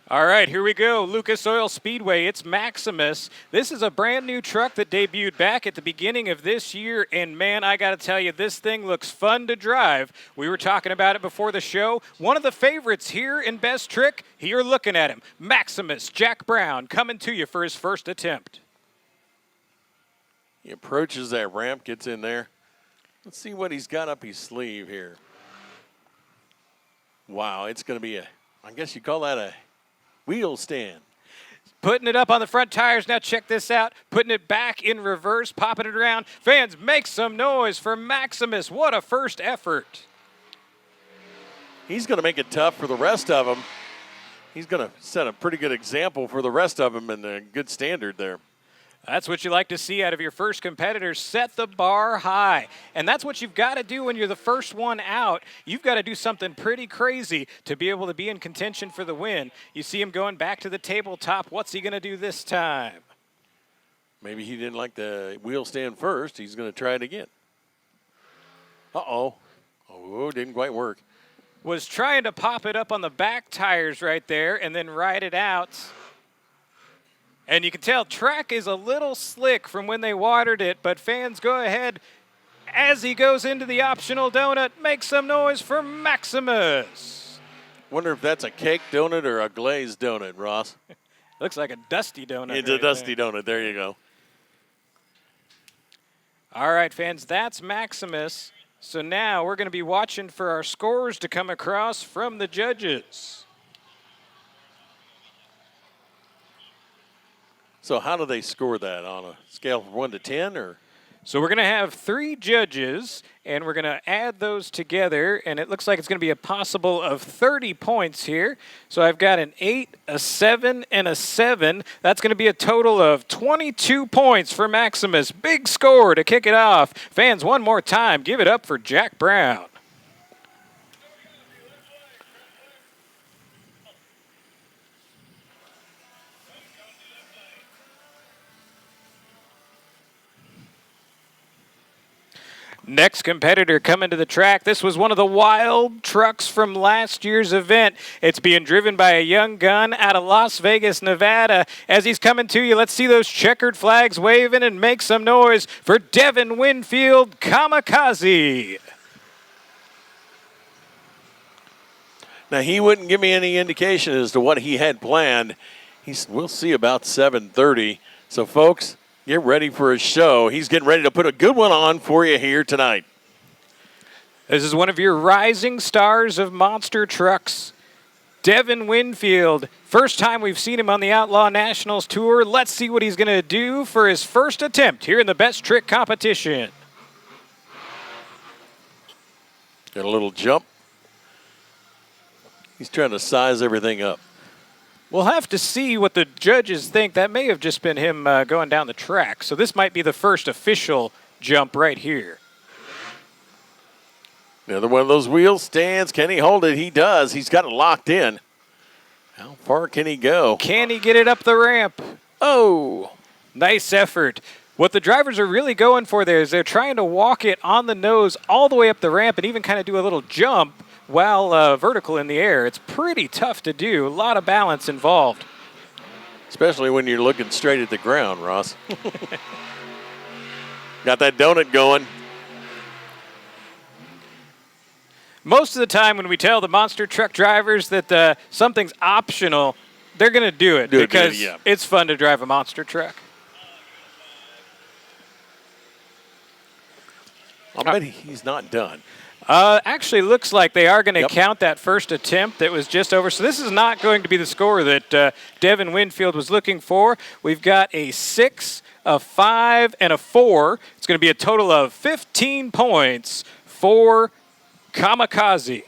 All right, here we go. Lucas Oil Speedway. It's Maximus. This is a brand new truck that debuted back at the beginning of this year. And man, I got to tell you, this thing looks fun to drive. We were talking about it before the show. One of the favorites here in Best Trick, you're looking at him. Maximus, Jack Brown, coming to you for his first attempt. He approaches that ramp, gets in there. Let's see what he's got up his sleeve here. Wow, it's going to be I guess you call that a wheel stand. Putting it up on the front tires. Now check this out. Putting it back in reverse, popping it around. Fans, make some noise for Maximus. What a first effort. He's going to make it tough for the rest of them. He's going to set a pretty good example for the rest of them and a good standard there. That's what you like to see out of your first competitors. Set the bar high. And that's what you've got to do when you're the first one out. You've got to do something pretty crazy to be able to be in contention for the win. You see him going back to the tabletop. What's he going to do this time? Maybe he didn't like the wheel stand first. He's going to try it again. Uh-oh. Oh, didn't quite work. Was trying to pop it up on the back tires right there and then ride it out. And you can tell track is a little slick from when they watered it, but fans, go ahead. As he goes into the optional donut, make some noise for Maximus. Wonder if that's a cake donut or a glazed donut, Ross. Looks like a dusty donut. It's a dusty donut. There you go. All right, fans, that's Maximus. So now we're going to be watching for our scores to come across from the judges. So how do they score that, on a scale from 1 to 10? Or? So we're going to have 3 judges, and we're going to add those together, and it looks like it's going to be a possible of 30 points here. So I've got an 8, a 7, and a 7. That's going to be a total of 22 points for Maximus. Big score to kick it off. Fans, one more time, give it up for Jack Brown. Next competitor coming to the track. This was one of the wild trucks from last year's event. It's being driven by a young gun out of Las Vegas, Nevada. As he's coming to you, let's see those checkered flags waving and make some noise for Devin Winfield, Kamikaze. Now, he wouldn't give me any indication as to what he had planned. We'll see about 7:30. So, folks, get ready for a show. He's getting ready to put a good one on for you here tonight. This is one of your rising stars of monster trucks, Devin Winfield. First time we've seen him on the Outlaw Nationals Tour. Let's see what he's going to do for his first attempt here in the Best Trick competition. Got a little jump. He's trying to size everything up. We'll have to see what the judges think. That may have just been him going down the track. So this might be the first official jump right here. Another one of those wheel stands. Can he hold it? He does. He's got it locked in. How far can he go? Can he get it up the ramp? Oh, nice effort. What the drivers are really going for there is they're trying to walk it on the nose all the way up the ramp and even kind of do a little jump while vertical in the air. It's pretty tough to do. A lot of balance involved. Especially when you're looking straight at the ground, Ross. Got that donut going. Most of the time when we tell the monster truck drivers that something's optional, they're going to do it because it's fun to drive a monster truck. I bet he's not done. Actually, looks like they are going to count that first attempt that was just over. So this is not going to be the score that Devin Winfield was looking for. We've got a 6, a 5, and a 4. It's going to be a total of 15 points for Kamikaze.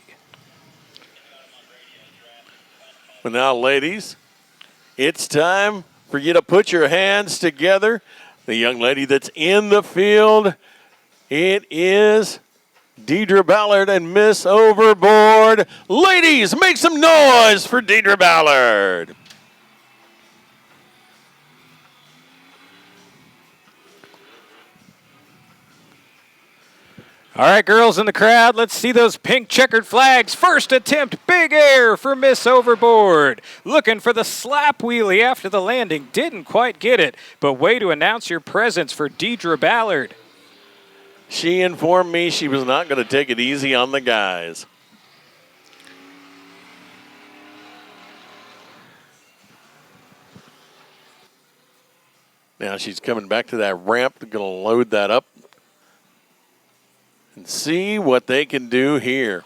Well, now, ladies, it's time for you to put your hands together. The young lady that's in the field, it is Dedra Ballard and Miss Overboard. Ladies, make some noise for Dedra Ballard. All right, girls in the crowd, let's see those pink checkered flags. First attempt, big air for Miss Overboard. Looking for the slap wheelie after the landing. Didn't quite get it, but way to announce your presence for Dedra Ballard. She informed me she was not going to take it easy on the guys. Now she's coming back to that ramp. They're going to load that up and see what they can do here.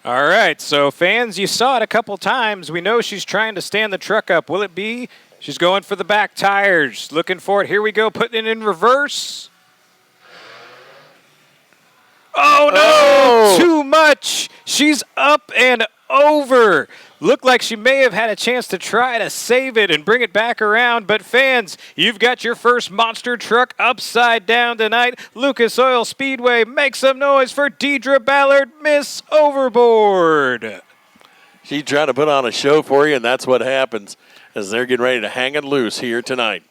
All right, so fans, you saw it a couple times. We know she's trying to stand the truck up. Will it be? She's going for the back tires. Looking for it. Here we go, putting it in reverse. Oh, no, Oh! Too much. She's up and over. Looked like she may have had a chance to try to save it and bring it back around. But fans, you've got your first monster truck upside down tonight. Lucas Oil Speedway, make some noise for Dedra Ballard, Miss Overboard. She's trying to put on a show for you, and that's what happens as they're getting ready to hang it loose here tonight.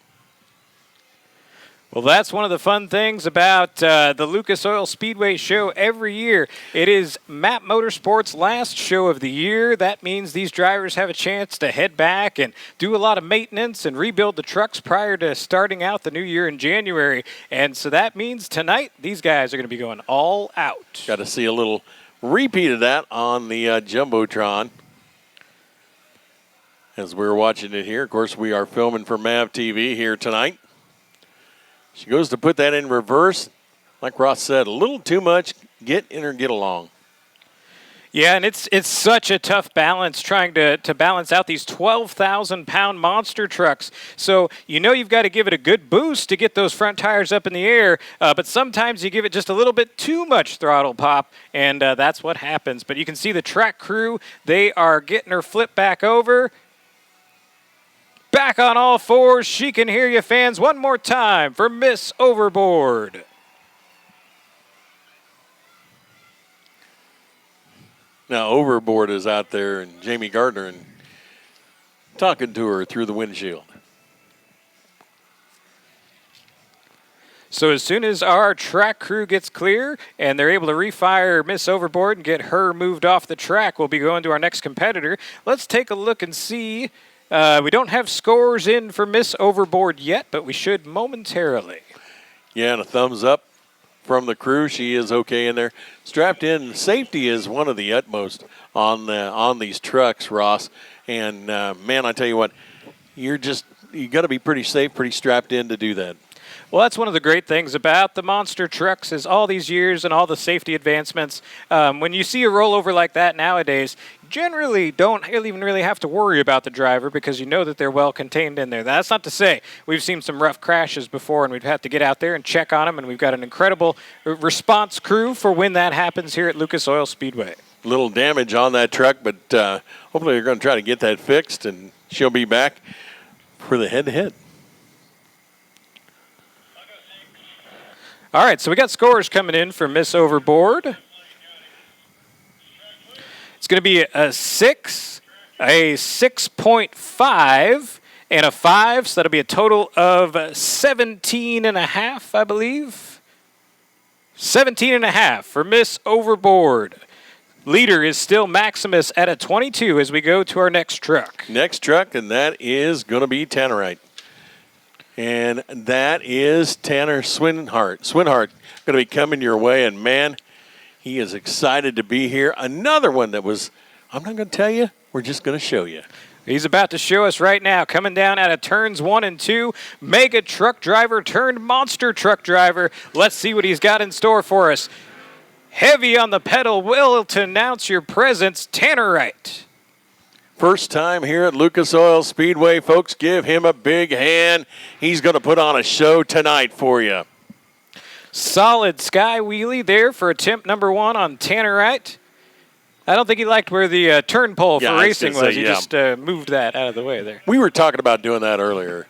Well, that's one of the fun things about the Lucas Oil Speedway show every year. It is MAP Motorsports' last show of the year. That means these drivers have a chance to head back and do a lot of maintenance and rebuild the trucks prior to starting out the new year in January. And so that means tonight these guys are going to be going all out. Got to see a little repeat of that on the Jumbotron. As we're watching it here, of course, we are filming for MAV TV here tonight. She goes to put that in reverse. Like Ross said, a little too much. Get in or get along. Yeah, and it's such a tough balance trying to balance out these 12,000-pound monster trucks. So you know you've got to give it a good boost to get those front tires up in the air, but sometimes you give it just a little bit too much throttle pop, and that's what happens. But you can see the track crew, they are getting her flipped back over. Back on all fours, she can hear you, fans. One more time for Miss Overboard. Now, Overboard is out there, and Jamie Gardner, and talking to her through the windshield. So as soon as our track crew gets clear and they're able to refire Miss Overboard and get her moved off the track, we'll be going to our next competitor. Let's take a look and see. We don't have scores in for Miss Overboard yet, but we should momentarily. Yeah, and a thumbs up from the crew. She is okay in there. Strapped in. Safety is one of the utmost on these trucks, Ross. And, man, I tell you what, you got to be pretty safe, pretty strapped in to do that. Well, that's one of the great things about the monster trucks is all these years and all the safety advancements. When you see a rollover like that nowadays, generally don't even really have to worry about the driver because you know that they're well contained in there. That's not to say we've seen some rough crashes before and we've had to get out there and check on them, and we've got an incredible response crew for when that happens here at Lucas Oil Speedway. Little damage on that truck, but hopefully they're going to try to get that fixed, and she'll be back for the head-to-head. All right, so we got scores coming in for Miss Overboard. It's going to be a 6, a 6.5, and a 5, so that'll be a total of 17.5, I believe. 17.5 for Miss Overboard. Leader is still Maximus at a 22 as we go to our next truck. Next truck, and that is going to be Tannerite. And that is Tanner Swinhart. Swinhart going to be coming your way, and, man, he is excited to be here. Another one that was, I'm not going to tell you, we're just going to show you. He's about to show us right now, coming down out of turns 1 and 2. Mega truck driver turned monster truck driver. Let's see what he's got in store for us. Heavy on the pedal, will to announce your presence, Tannerite. First time here at Lucas Oil Speedway, folks. Give him a big hand. He's going to put on a show tonight for you. Solid sky wheelie there for attempt number 1 on Tannerite. I don't think he liked where the turn pole for racing was. He just moved that out of the way there. We were talking about doing that earlier.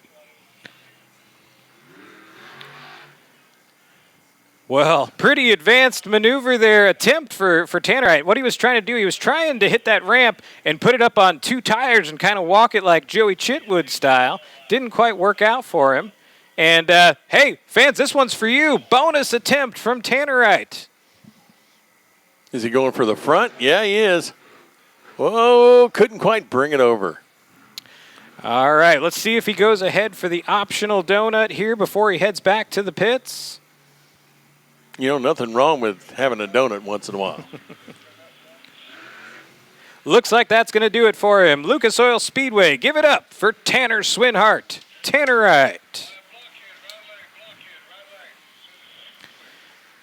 Well, pretty advanced maneuver there, attempt for Tannerite. What he was trying to do, he was trying to hit that ramp and put it up on 2 tires and kind of walk it like Joey Chitwood style. Didn't quite work out for him. And, hey, fans, this one's for you. Bonus attempt from Tannerite. Is he going for the front? Yeah, he is. Whoa, couldn't quite bring it over. All right, let's see if he goes ahead for the optional donut here before he heads back to the pits. You know, nothing wrong with having a donut once in a while. Looks like that's going to do it for him. Lucas Oil Speedway, give it up for Tanner Swinhart. Tannerite.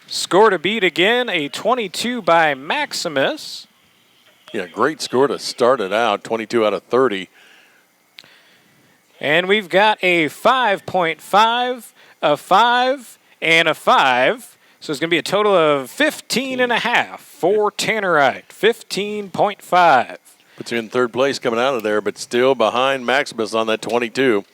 Score to beat again, a 22 by Maximus. Yeah, great score to start it out, 22 out of 30. And we've got a 5.5, a 5, and a 5. So it's going to be a total of 15.5 for Tannerite. 15.5. Puts you in third place coming out of there, but still behind Maximus on that 22.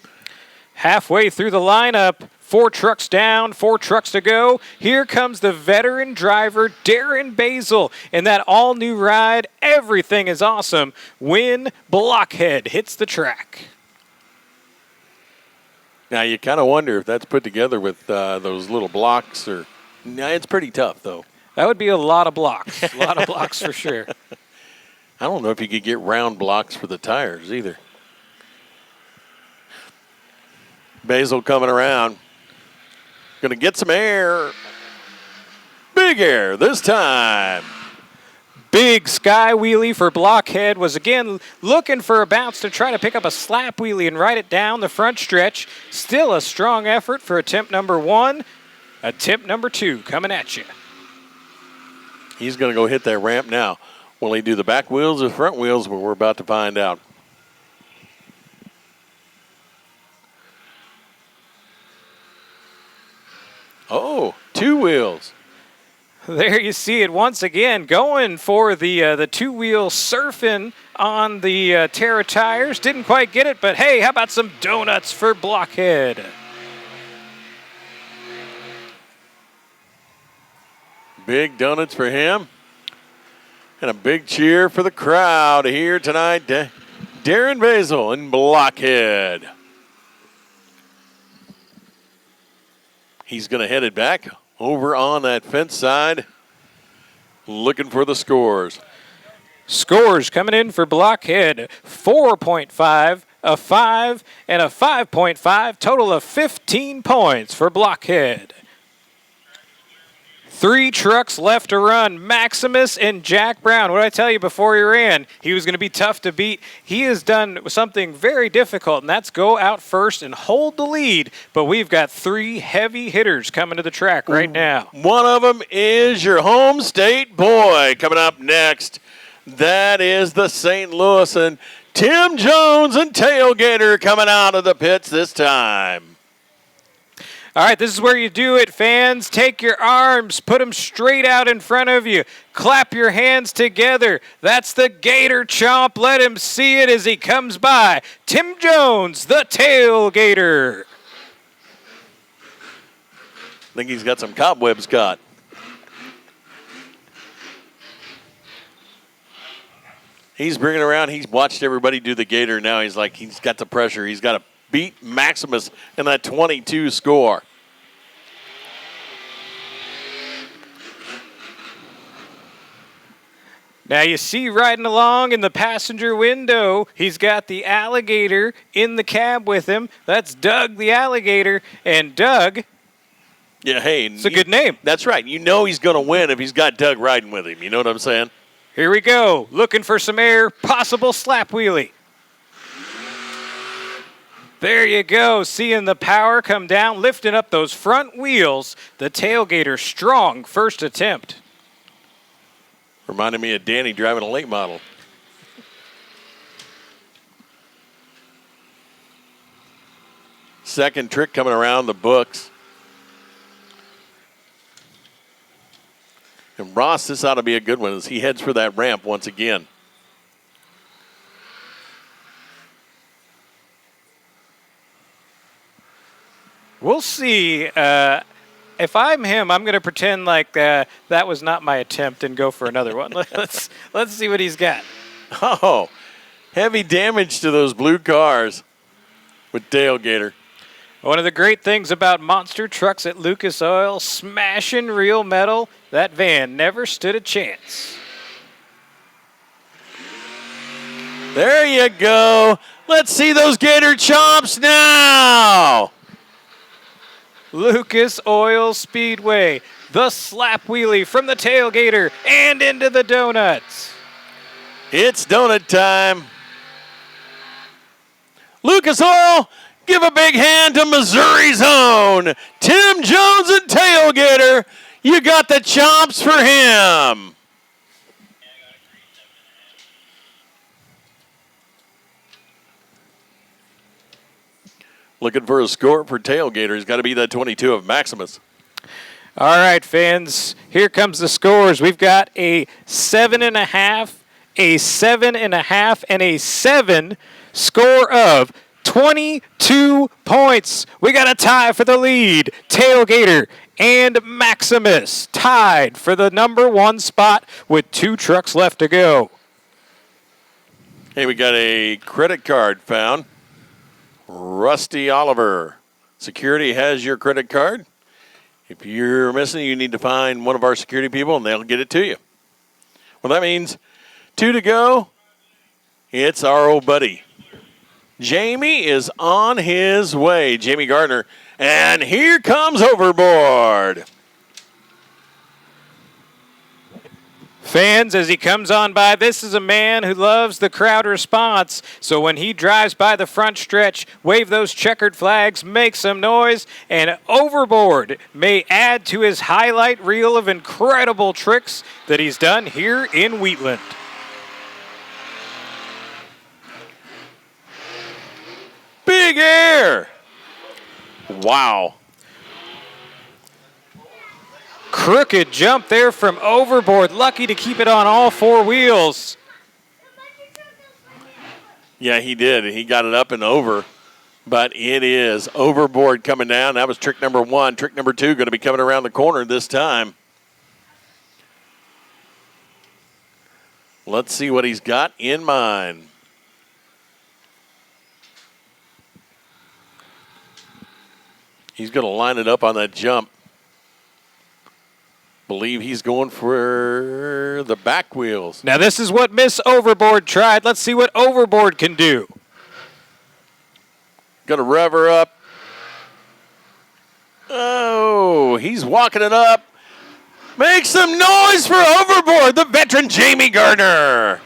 Halfway through the lineup, 4 trucks down, 4 trucks to go. Here comes the veteran driver, Devin Basil. In that all-new ride, everything is awesome. Win Blockhead hits the track. Now, you kind of wonder if that's put together with those little blocks or... Nah, it's pretty tough, though. That would be a lot of blocks. A lot of blocks for sure. I don't know if you could get round blocks for the tires either. Basil coming around. Going to get some air. Big air this time. Big sky wheelie for Blockhead. Was again looking for a bounce to try to pick up a slap wheelie and ride it down the front stretch. Still a strong effort for attempt number 1. Attempt number 2 coming at you. He's going to go hit that ramp now. Will he do the back wheels or front wheels? Well, we're about to find out. Oh, 2 wheels. There you see it once again, going for the two-wheel surfing on the Terra tires. Didn't quite get it, but hey, how about some donuts for Blockhead? Big donuts for him. And a big cheer for the crowd here tonight. Devin Basil and Blockhead. He's going to head it back over on that fence side, looking for the scores. Scores coming in for Blockhead, 4.5, a 5, and a 5.5, total of 15 points for Blockhead. 3 trucks left to run. Maximus and Jack Brown. What did I tell you before he ran? He was going to be tough to beat. He has done something very difficult, and that's go out first and hold the lead. But we've got 3 heavy hitters coming to the track right now. One of them is your home state boy coming up next. That is the St. Louis and Tim Jones and Tailgater coming out of the pits this time. All right, this is where you do it, fans. Take your arms, put them straight out in front of you. Clap your hands together. That's the Gator Chomp. Let him see it as he comes by. Tim Jones, the Tailgater. I think he's got some cobwebs caught. He's bringing around. He's watched everybody do the Gator now. He's like, he's got the pressure. He's got to beat Maximus in that 22 score. Now you see riding along in the passenger window, he's got the alligator in the cab with him. That's Doug the alligator. And Doug, yeah, hey, it's a good name. That's right. You know he's going to win if he's got Doug riding with him. You know what I'm saying? Here we go. Looking for some air. Possible slap wheelie. There you go. Seeing the power come down, lifting up those front wheels. The Tailgater strong first attempt. Reminded me of Danny driving a late model. Second trick coming around the books. And Ross, this ought to be a good one as he heads for that ramp once again. We'll see. If I'm him, I'm going to pretend like that was not my attempt and go for another one. Let's see what he's got. Oh, heavy damage to those blue cars with Tailgater. One of the great things about monster trucks at Lucas Oil, smashing real metal, that van never stood a chance. There you go. Let's see those gator chomps now. Lucas Oil Speedway, the slap wheelie from the tailgater and into the donuts. It's donut time. Lucas Oil, give a big hand to Missouri's own Tim Jones and tailgater. You got the chomps for him. Looking for a score for tailgater. He's got to be that 22 of Maximus. All right, fans, here comes the scores. We've got a 7.5, a 7.5, and a 7 score of 22 points. We got a tie for the lead. Tailgater and Maximus tied for the number 1 spot with 2 trucks left to go. Hey, we got a credit card found. Rusty Oliver. Security has your credit card. If you're missing, you need to find one of our security people, and they'll get it to you. Well, that means 2 to go. It's our old buddy. Jamie is on his way. Jamie Gardner. And here comes Overboard. Fans, as he comes on by, this is a man who loves the crowd response. So when he drives by the front stretch, wave those checkered flags, make some noise, and Overboard may add to his highlight reel of incredible tricks that he's done here in Wheatland. Big air. Wow. Crooked jump there from Overboard. Lucky to keep it on all 4 wheels. Yeah, he did. He got it up and over. But it is Overboard coming down. That was trick number 1. Trick number 2 going to be coming around the corner this time. Let's see what he's got in mind. He's going to line it up on that jump. Believe he's going for the back wheels. Now this is what Miss Overboard tried. Let's see what Overboard can do. Going to rev her up. Oh, he's walking it up. Make some noise for Overboard, the veteran Jamie Gardner.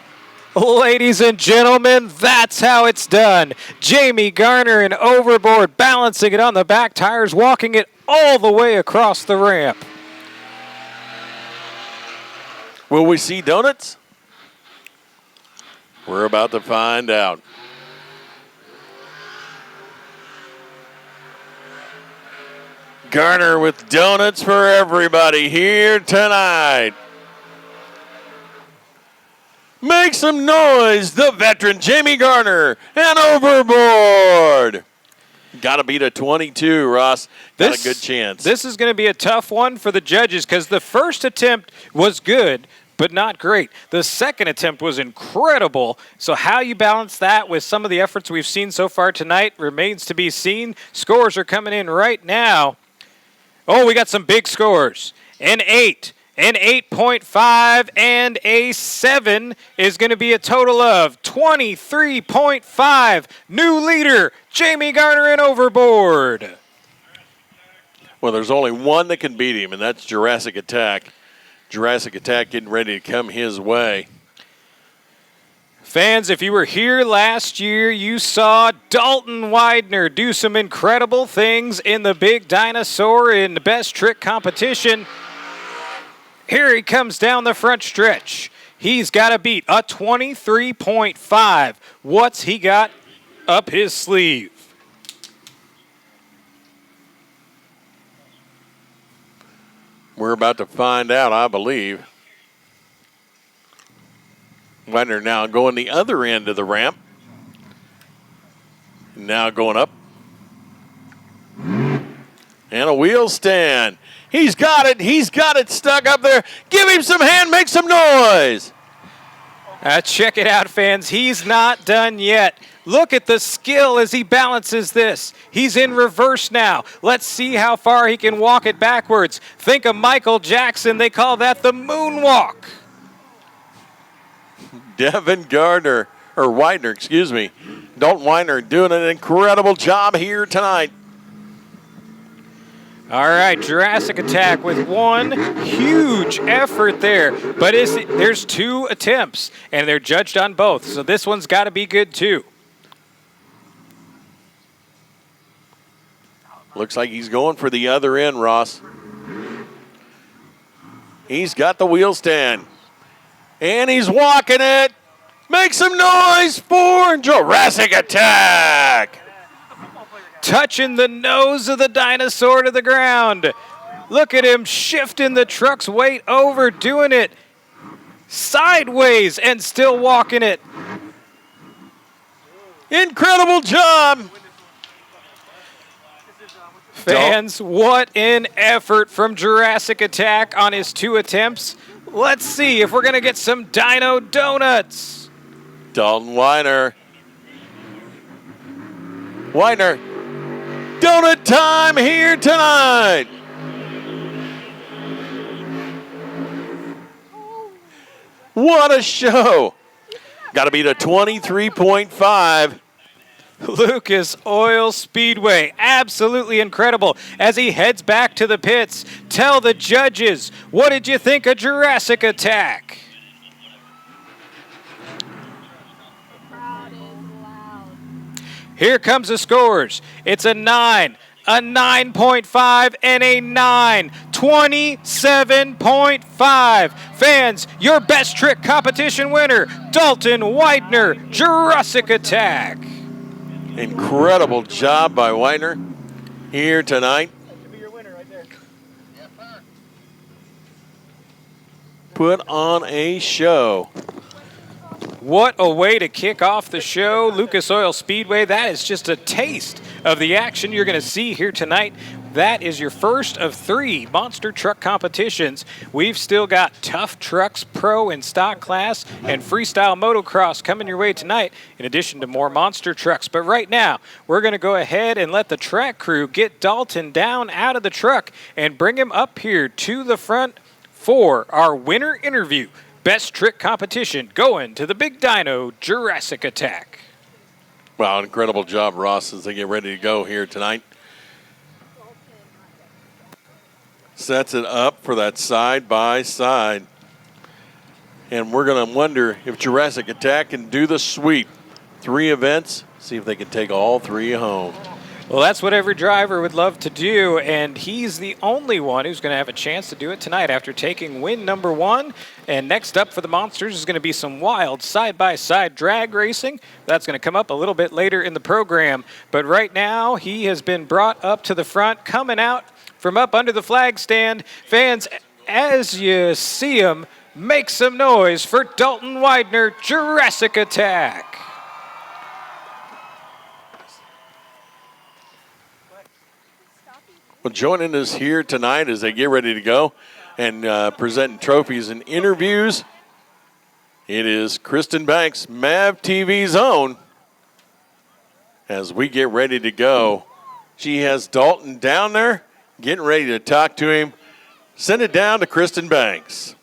Ladies and gentlemen, that's how it's done. Jamie Garner and Overboard balancing it on the back tires, walking it all the way across the ramp. Will we see donuts? We're about to find out. Garner with donuts for everybody here tonight. Make some noise, the veteran Jamie Garner and Overboard. Got to beat a 22, Ross. Got a good chance. This is going to be a tough one for the judges because the first attempt was good, but not great. The second attempt was incredible. So how you balance that with some of the efforts we've seen so far tonight remains to be seen. Scores are coming in right now. Oh, we got some big scores. An 8. An 8.5 and a 7 is going to be a total of 23.5. New leader, Jamie Garner and Overboard. Well, there's only one that can beat him, and that's Jurassic Attack. Jurassic Attack getting ready to come his way. Fans, if you were here last year, you saw Dalton Widener do some incredible things in the Big Dinosaur in the Best Trick competition. Here he comes down the front stretch. He's got to beat a 23.5. What's he got up his sleeve? We're about to find out, I believe. Widener now going the other end of the ramp. Now going up. And a wheel stand. He's got it. He's got it stuck up there. Give him some hand. Make some noise. Check it out, fans. He's not done yet. Look at the skill as he balances this. He's in reverse now. Let's see how far he can walk it backwards. Think of Michael Jackson. They call that the moonwalk. Devin Widener, excuse me. Dalton Widener doing an incredible job here tonight. All right, Jurassic Attack with one huge effort there. But there's 2 attempts, and they're judged on both. So this one's got to be good, too. Looks like he's going for the other end, Ross. He's got the wheel stand. And he's walking it. Make some noise for Jurassic Attack. Touching the nose of the dinosaur to the ground. Look at him shifting the truck's weight over, doing it sideways and still walking it. Incredible job. Fans, what an effort from Jurassic Attack on his 2 attempts. Let's see if we're going to get some Dino Donuts. Dalton Widener. Donut time here tonight. What a show. Got to be the 23.5. Lucas Oil Speedway, absolutely incredible as he heads back to the pits. Tell the judges, what did you think of Jurassic Attack? Here comes the scores. It's a 9, a 9.5, and a 9. 27.5. Fans, your best trick competition winner, Dalton Widener, Jurassic Attack. Incredible job by Widener here tonight. Put on a show. What a way to kick off the show. Lucas Oil Speedway, that is just a taste of the action you're going to see here tonight. That is your first of 3 monster truck competitions. We've still got Tough Trucks Pro and Stock Class and Freestyle Motocross coming your way tonight, in addition to more monster trucks. But right now, we're going to go ahead and let the track crew get Dalton down out of the truck and bring him up here to the front for our winner interview. Best trick competition going to the Big Dino Jurassic Attack. Wow, incredible job, Ross, as they get ready to go here tonight. Sets it up for that side-by-side. And we're going to wonder if Jurassic Attack can do the sweep. 3 events, see if they can take all 3 home. Well, that's what every driver would love to do, and he's the only one who's going to have a chance to do it tonight after taking win number 1. And next up for the Monsters is going to be some wild side-by-side drag racing. That's going to come up a little bit later in the program. But right now, he has been brought up to the front, coming out from up under the flag stand. Fans, as you see him, make some noise for Dalton Widener, Jurassic Attack. Well, joining us here tonight as they get ready to go and presenting trophies and interviews, it is Kristen Banks, MAV TV's own. As we get ready to go, she has Dalton down there, getting ready to talk to him. Send it down to Kristen Banks.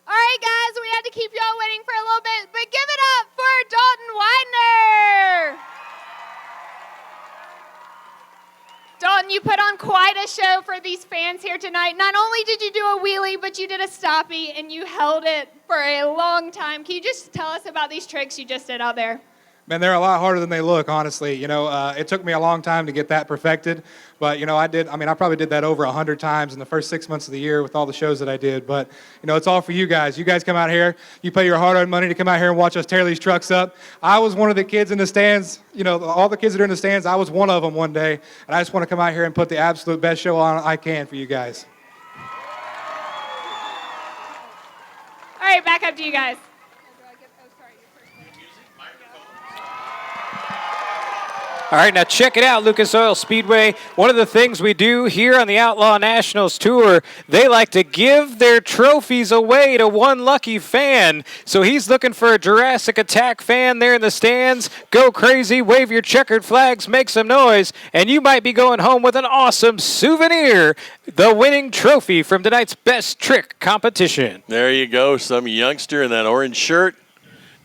All right, guys, we had to keep y'all waiting for a little bit, but give it up for Dalton Widener. Dalton, you put on quite a show for these fans here tonight. Not only did you do a wheelie, but you did a stoppie, and you held it for a long time. Can you just tell us about these tricks you just did out there? Man, they're a lot harder than they look, honestly. You know, it took me a long time to get that perfected. But, you know, I probably did that over 100 times in the first 6 months of the year with all the shows that I did. But, you know, it's all for you guys. You guys come out here. You pay your hard-earned money to come out here and watch us tear these trucks up. I was one of the kids in the stands. You know, all the kids that are in the stands, I was one of them one day. And I just want to come out here and put the absolute best show on I can for you guys. All right, back up to you guys. All right, now check it out, Lucas Oil Speedway. One of the things we do here on the Outlaw Nationals Tour, they like to give their trophies away to one lucky fan. So he's looking for a Jurassic Attack fan there in the stands. Go crazy, wave your checkered flags, make some noise, and you might be going home with an awesome souvenir, the winning trophy from tonight's Best Trick competition. There you go, some youngster in that orange shirt.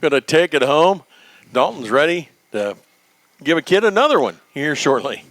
Going to take it home. Dalton's ready to give a kid another one here shortly.